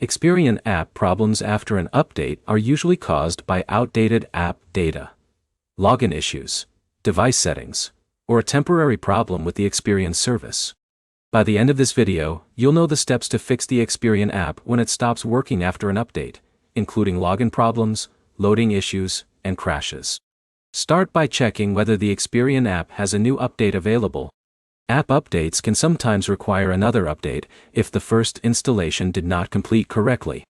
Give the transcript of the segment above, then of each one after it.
Experian app problems after an update are usually caused by outdated app data, login issues, device settings, or a temporary problem with the Experian service. By the end of this video, you'll know the steps to fix the Experian app when it stops working after an update, including login problems, loading issues, and crashes. Start by checking whether the Experian app has a new update available. App updates can sometimes require another update if the first installation did not complete correctly.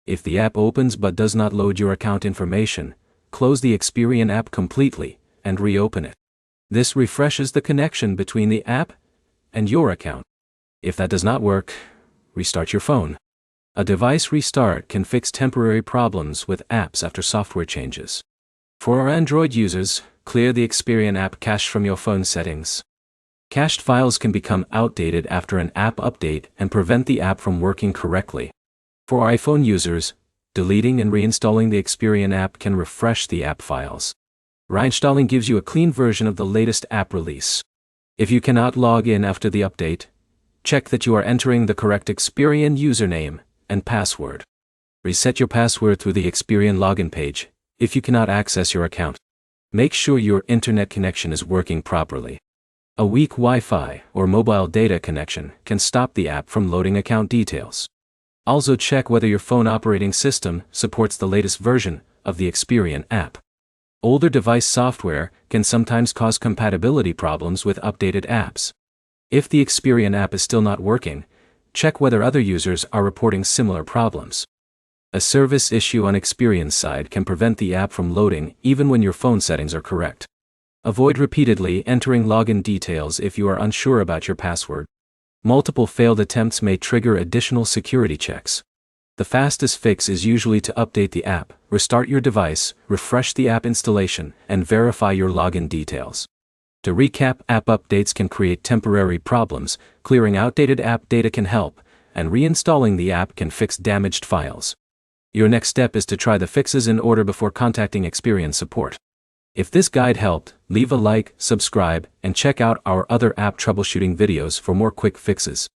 If the app opens but does not load your account information, close the Experian app completely and reopen it. This refreshes the connection between the app and your account. If that does not work, restart your phone. A device restart can fix temporary problems with apps after software changes. For our Android users, clear the Experian app cache from your phone settings. Cached files can become outdated after an app update and prevent the app from working correctly. For iPhone users, deleting and reinstalling the Experian app can refresh the app files. Reinstalling gives you a clean version of the latest app release. If you cannot log in after the update, check that you are entering the correct Experian username and password. Reset your password through the Experian login page if you cannot access your account. Make sure your internet connection is working properly. A weak Wi-Fi or mobile data connection can stop the app from loading account details. Also check whether your phone operating system supports the latest version of the Experian app. Older device software can sometimes cause compatibility problems with updated apps. If the Experian app is still not working, check whether other users are reporting similar problems. A service issue on Experian's side can prevent the app from loading even when your phone settings are correct. Avoid repeatedly entering login details if you are unsure about your password. Multiple failed attempts may trigger additional security checks. The fastest fix is usually to update the app, restart your device, refresh the app installation, and verify your login details. To recap, app updates can create temporary problems, clearing outdated app data can help, and reinstalling the app can fix damaged files. Your next step is to try the fixes in order before contacting Experian support. If this guide helped, leave a like, subscribe, and check out our other app troubleshooting videos for more quick fixes.